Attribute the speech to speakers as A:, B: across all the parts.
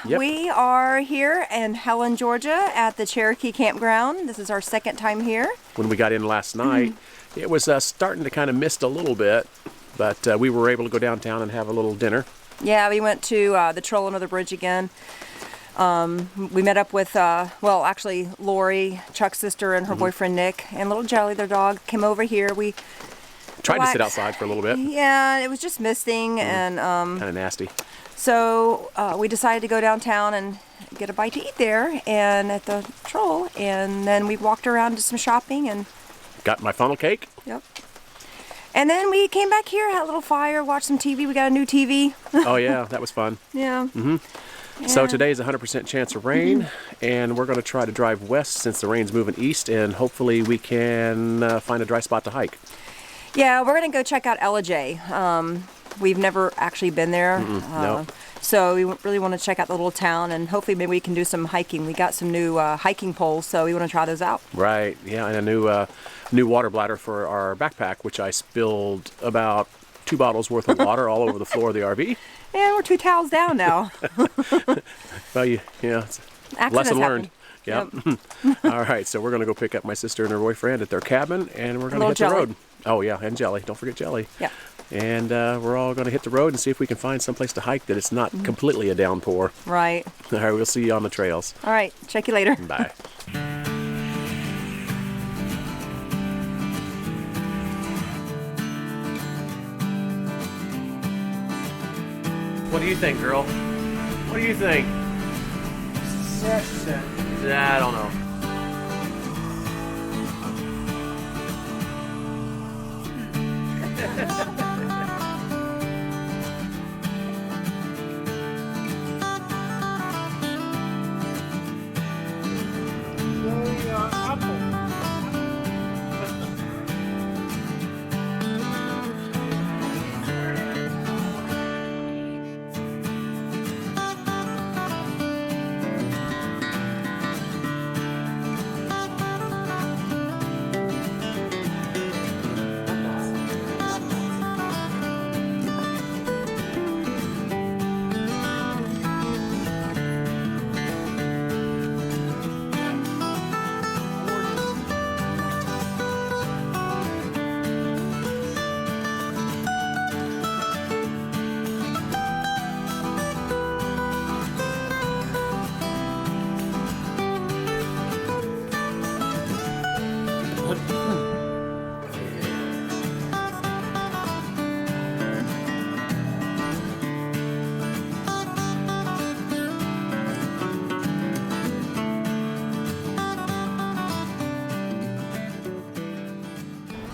A: Yep.
B: We are here in Helen, Georgia at the Cherokee Campground. This is our second time here.
A: When we got in last night, it was starting to kind of mist a little bit, but we were able to go downtown and have a little dinner.
B: Yeah, we went to the Troll Under the Bridge again. We met up with, well, actually, Lori, Chuck's sister, and her boyfriend Nick, and little Jelly, their dog, came over here. We
A: tried to sit outside for a little bit.
B: Yeah, it was just misting and
A: Kind of nasty.
B: So we decided to go downtown and get a bite to eat there and at the Troll, and then we walked around to some shopping and
A: got my funnel cake.
B: Yep. And then we came back here, had a little fire, watched some TV. We got a new TV.
A: Oh yeah, that was fun.
B: Yeah.
A: Yeah. So today is a 100% chance of rain, and we're going to try to drive west since the rain's moving east, and hopefully we can find a dry spot to hike.
B: Yeah, we're going to go check out Ellijay. We've never actually been there.
A: No.
B: So we really want to check out the little town, and hopefully maybe we can do some hiking. We got some new hiking poles, so we want to try those out.
A: Right, yeah, and a new water bladder for our backpack, which I spilled about 2 bottles worth of water all over the floor of the RV.
B: And we're 2 towels down now.
A: Well, it's
B: Accidents
A: lesson learned.
B: happen.
A: Yep. All right, so we're going to go pick up my sister and her boyfriend at their cabin, and we're going to hit the road. Oh, yeah, and Jelly. Don't forget Jelly.
B: Yeah.
A: And we're all going to hit the road and see if we can find someplace to hike that it's not completely a downpour.
B: Right.
A: All right, we'll see you on the trails.
B: All right, check you later.
A: Bye. What do you think, girl? What do you think? I don't know.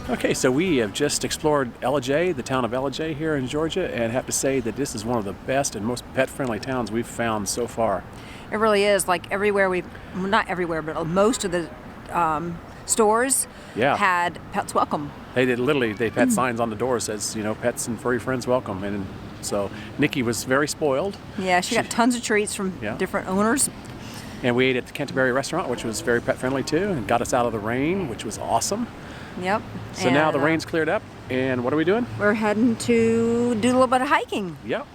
A: Okay, so we have just explored Ellijay, the town of Ellijay here in Georgia, and have to say that this is one of the best and most pet-friendly towns we've found so far.
B: It really is. Like everywhere not everywhere, but most of the stores had pets welcome.
A: They had signs on the door that says, pets and furry friends welcome. And so Nikki was very spoiled.
B: Yeah, she got tons of treats from different owners.
A: And we ate at the Canterbury restaurant, which was very pet-friendly too, and got us out of the rain, which was awesome.
B: Yep.
A: So now the rain's cleared up, and what are we doing?
B: We're heading to do a little bit of hiking.
A: Yep.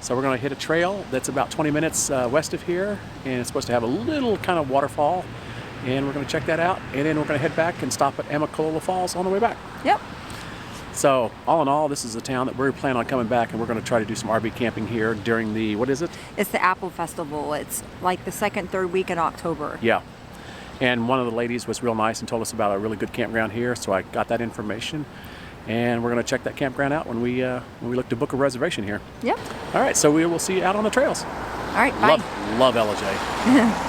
A: So we're going to hit a trail that's about 20 minutes west of here, and it's supposed to have a little kind of waterfall, and we're going to check that out, and then we're going to head back and stop at Amicalola Falls on the way back.
B: Yep.
A: So all in all, this is a town that we're planning on coming back, and we're going to try to do some RV camping here during the, what is it?
B: It's the Apple Festival. It's like the second, third week in October.
A: Yeah. And one of the ladies was real nice and told us about a really good campground here, so I got that information. And we're going to check that campground out when we look to book a reservation here.
B: Yep.
A: All right, so we will see you out on the trails.
B: All right, bye.
A: Love Ellijay.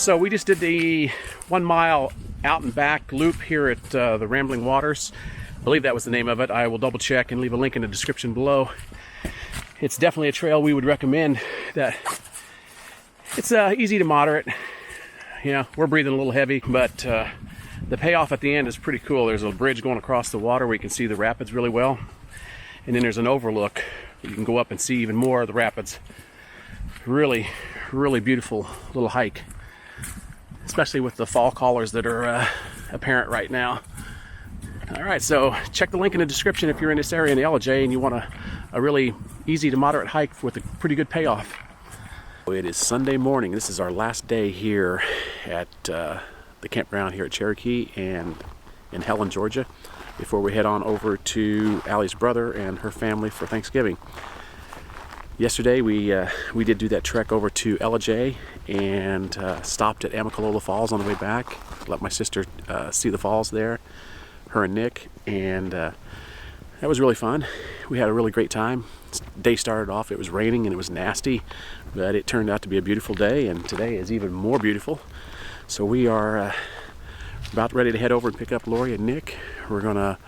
A: So we just did the 1 mile out and back loop here at the Rambling Waters. I believe that was the name of it. I will double check and leave a link in the description below. It's definitely a trail we would recommend. That it's easy to moderate. You know, we're breathing a little heavy, but the payoff at the end is pretty cool. There's a bridge going across the water where you can see the rapids really well. And then there's an overlook. You can go up and see even more of the rapids. Really, really beautiful little hike. Especially with the fall colors that are apparent right now. All right, so check the link in the description if you're in this area in the Ellijay and you want a really easy to moderate hike with a pretty good payoff. It is Sunday morning. This is our last day here at the campground here at Cherokee and in Helen, Georgia, before we head on over to Allie's brother and her family for Thanksgiving. Yesterday we did do that trek over to Ellijay and stopped at Amicalola Falls on the way back. Let my sister see the falls there, her and Nick, and that was really fun. We had a really great time. Day started off, it was raining and it was nasty, but it turned out to be a beautiful day, and today is even more beautiful. So we are about ready to head over and pick up Lori and Nick. We're gonna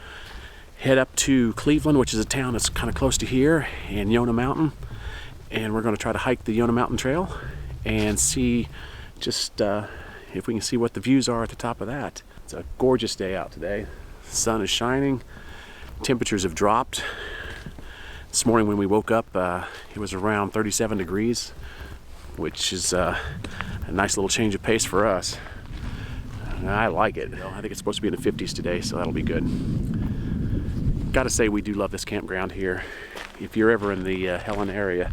A: head up to Cleveland, which is a town that's kind of close to here, and Yonah Mountain, and we're gonna try to hike the Yonah Mountain Trail and see just if we can see what the views are at the top of that. It's a gorgeous day out today. The sun is shining. Temperatures have dropped. This morning when we woke up, it was around 37 degrees, which is a nice little change of pace for us. I like it. I think it's supposed to be in the 50s today, so that'll be good. Gotta say, we do love this campground here. If you're ever in the Helen area,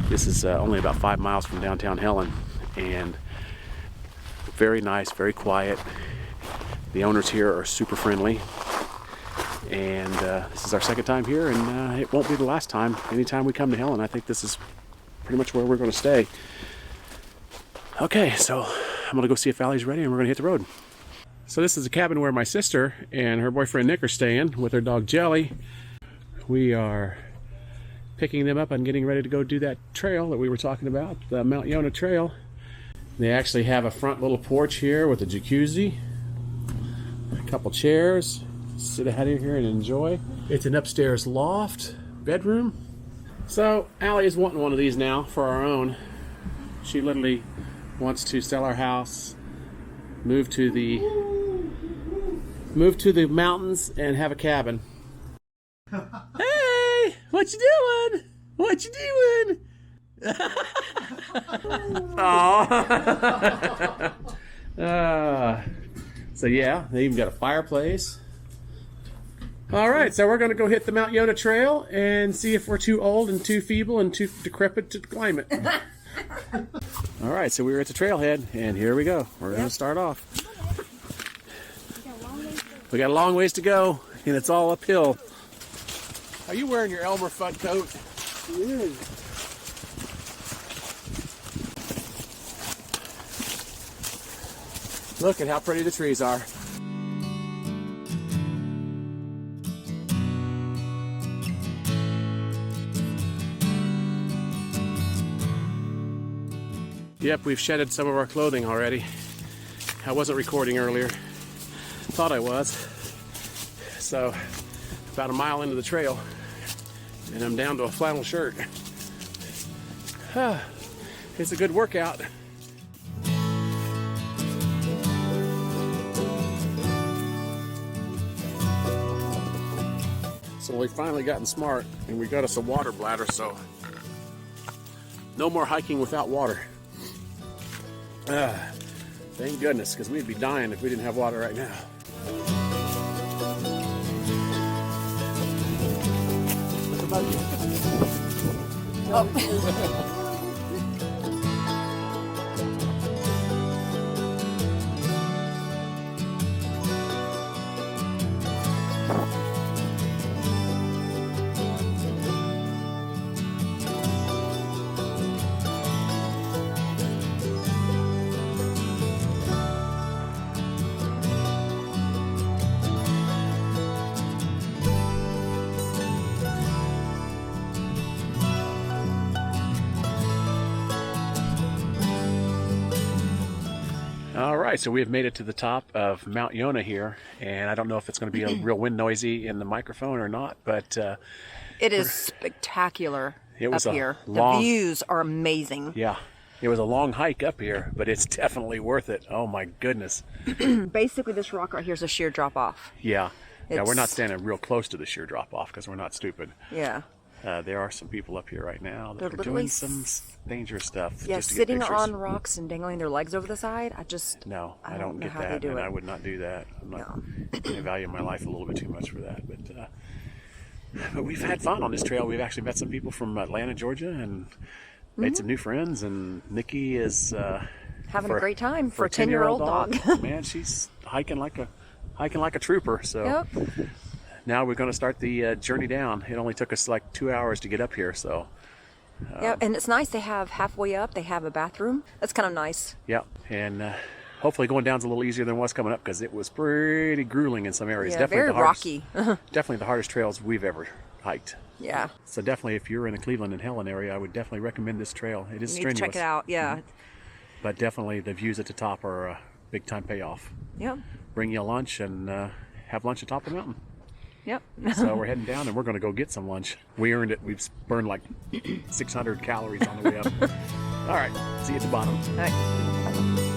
A: this is only about 5 miles from downtown Helen, and very nice, very quiet. The owners here are super friendly. And this is our second time here, and it won't be the last time. Anytime we come to Helen, I think this is pretty much where we're going to stay. Okay, so I'm going to go see if Allie's ready, and we're going to hit the road. So this is a cabin where my sister and her boyfriend Nick are staying with their dog Jelly. We are picking them up and getting ready to go do that trail that we were talking about, the Mount Yonah Trail. They actually have a front little porch here with a jacuzzi, a couple chairs. Sit ahead of here and enjoy. It's an upstairs loft bedroom. So Allie is wanting one of these now for our own. She literally wants to sell our house, move to the mountains and have a cabin. Hey, what you doing? What you doing? Oh. So yeah, they even got a fireplace. All right, so we're going to go hit the Mount Yonah Trail and see if we're too old and too feeble and too decrepit to climb it. All right, so we're at the trailhead, and here we go. We're going to start off. We got a long ways to go, and it's all uphill. Are you wearing your Elmer Fudd coat? Yeah. Look at how pretty the trees are. Yep, we've shedded some of our clothing already. I wasn't recording earlier. Thought I was. So, about a mile into the trail, and I'm down to a flannel shirt. It's a good workout. So we've finally gotten smart, and we got us a water bladder, so no more hiking without water. Thank goodness, because we'd be dying if we didn't have water right now. What about you? Oh. right, so we have made it to the top of Mount Yonah here, and I don't know if it's going to be a real wind noisy in the microphone or not, but
B: it is spectacular
A: it was
B: up here.
A: Long,
B: the views are amazing.
A: Yeah, it was a long hike up here, but it's definitely worth it. Oh my goodness.
B: Basically, this rock right here is a sheer drop off.
A: Yeah. Yeah, we're not standing real close to the sheer drop off because we're not stupid.
B: Yeah.
A: There are some people up here right now that
B: They're
A: are doing some dangerous stuff.
B: Yeah,
A: just to
B: sitting
A: get pictures.
B: on rocks and dangling their legs over the side.
A: No, I don't get
B: how
A: that,
B: they do
A: and
B: it.
A: I would not do that. I value my life a little bit too much for that. But we've had fun on this trail. We've actually met some people from Atlanta, Georgia, and made some new friends. And Nikki is
B: having a great time for a
A: 10-year-old
B: 10-year-old dog.
A: Man, she's hiking like a trooper. So.
B: Yep.
A: Now we're going to start the journey down. It only took us like 2 hours to get up here, so.
B: Yeah, and it's nice. They have halfway up, they have a bathroom. That's kind of nice.
A: Yeah, and hopefully going down's a little easier than it was coming up because it was pretty grueling in some areas.
B: Yeah,
A: Definitely
B: very rocky.
A: Definitely the hardest trails we've ever hiked.
B: Yeah.
A: So definitely if you're in the Cleveland and Helen area, I would definitely recommend this trail. It is
B: You need
A: strenuous.
B: to check it out, yeah.
A: Mm-hmm. But definitely the views at the top are a big time payoff.
B: Yep.
A: Bring you a lunch and have lunch atop the mountain.
B: Yep.
A: So we're heading down and we're going to go get some lunch. We earned it. We've burned like 600 calories on the way up. All right. See you at the bottom.
B: All right.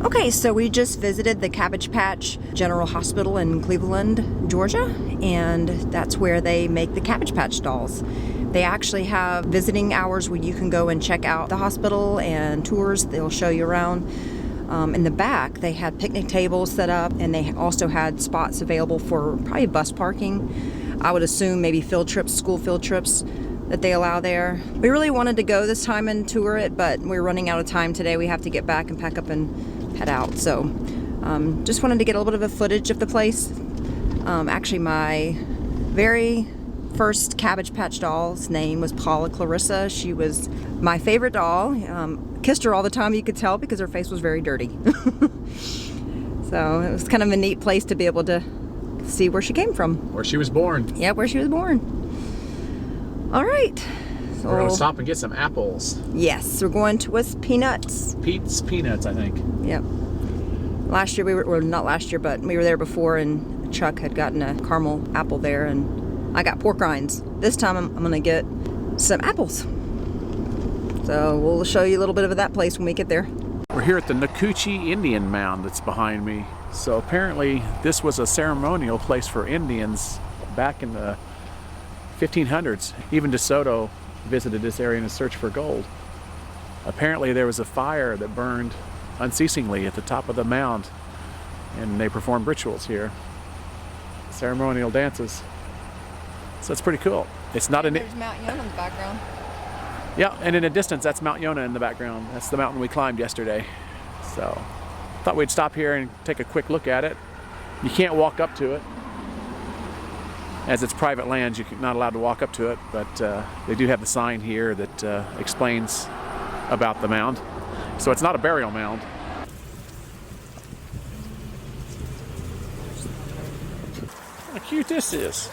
B: Okay, so we just visited the Cabbage Patch General Hospital in Cleveland, Georgia, and that's where they make the Cabbage Patch dolls. They actually have visiting hours where you can go and check out the hospital and tours. They'll show you around. In the back, they had picnic tables set up, and they also had spots available for probably bus parking. I would assume maybe field trips, school field trips that they allow there. We really wanted to go this time and tour it, but we're running out of time today. We have to get back and pack up and head out. So just wanted to get a little bit of a footage of the place. Actually, my very first Cabbage Patch doll's name was Paula Clarissa. She was my favorite doll. Kissed her all the time, you could tell, because her face was very dirty. So it was kind of a neat place to be able to see where she came from.
A: Where she was born.
B: Yeah, where she was born. All right. So,
A: we're going to stop and get some apples.
B: Yes, we're going to with Peanuts.
A: Pete's Peanuts, I think.
B: Yep. Last year we were, well, not last year, but we were there before, and Chuck had gotten a caramel apple there, and I got pork rinds. This time I'm going to get some apples. So we'll show you a little bit of that place when we get there.
A: We're here at the Nacoochee Indian Mound that's behind me. So apparently this was a ceremonial place for Indians back in the 1500s. Even DeSoto visited this area in a search for gold. Apparently there was a fire that burned unceasingly at the top of the mound, and they performed rituals here, ceremonial dances. So it's pretty cool. It's not an.
B: There's Mount Yonah in the background.
A: Yeah, and in the distance, that's Mount Yonah in the background. That's the mountain we climbed yesterday. So thought we'd stop here and take a quick look at it. You can't walk up to it, as it's private land. You're not allowed to walk up to it, but they do have the sign here that explains about the mound. So it's not a burial mound. How cute this is.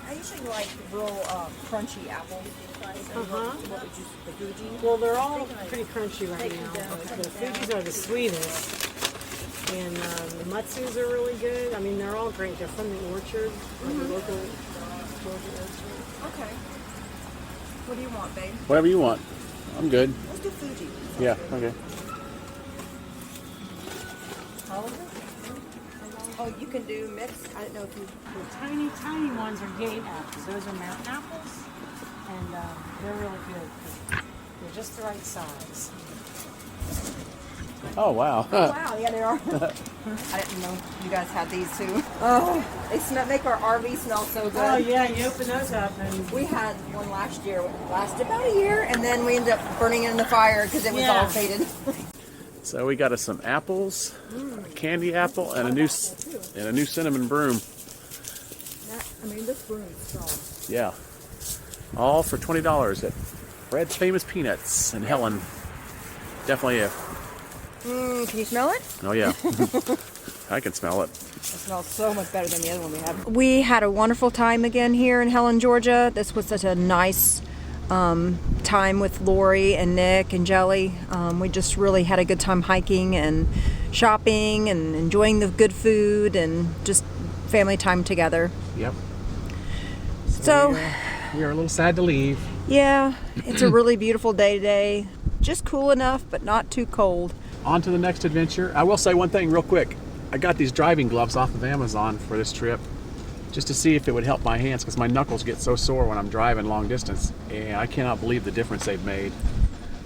B: I usually like real crunchy apples. What would you, the Fuji?
C: Well, they're all pretty crunchy right now, but the Fuji's are the sweetest. And the Matsus are really good. I mean, they're all great. They're from the orchard, like the local Georgia orchard.
B: Okay. What do you want, babe?
A: Whatever you want. I'm good.
B: Let's do Fuji.
A: Yeah, okay.
C: All of it?
B: Oh, you can do mix. I don't know if you.
C: The tiny, tiny ones are gate apples. Those are mountain apples, and they're really good. They're just the right size.
A: Oh, wow.
B: Wow, yeah, they are. I didn't know you guys had these too. Oh, they make our RV smell so good.
C: Oh yeah, you open those up and
B: We had one last year. It lasted about a year, and then we ended up burning it in the fire because it was all faded.
A: So we got us some apples, a candy apple, and a new cinnamon broom.
B: This broom is strong.
A: Yeah. All for $20 at Fred's Famous Peanuts in Helen. Definitely a...
B: Can you smell it?
A: Oh, yeah. I can smell it.
B: It smells so much better than the other one we had. We had a wonderful time again here in Helen, Georgia. This was such a nice time with Lori and Nick and Jelly. We just really had a good time hiking and shopping and enjoying the good food and just family time together.
A: Yep.
B: So
A: we are a little sad to leave.
B: yeah, it's a really beautiful day today. Just cool enough, but not too cold.
A: On to the next adventure. I will say one thing real quick. I got these driving gloves off of Amazon for this trip just to see if it would help my hands because my knuckles get so sore when I'm driving long distance, and I cannot believe the difference they've made.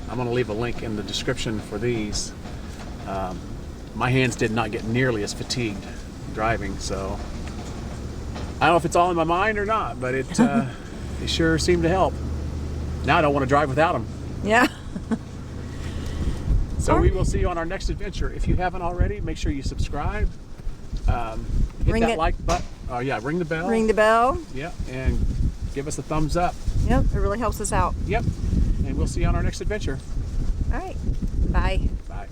A: I'm going to leave a link in the description for these. My hands did not get nearly as fatigued driving, so I don't know if it's all in my mind or not, but it sure seemed to help. Now I don't want to drive without them.
B: Yeah.
A: So we will see you on our next adventure. If you haven't already, make sure you subscribe. Hit that like button. Oh yeah, ring the bell.
B: Ring the bell.
A: Yep, and give us a thumbs up.
B: Yep, it really helps us out.
A: Yep, and we'll see you on our next adventure.
B: All right. Bye.
A: Bye.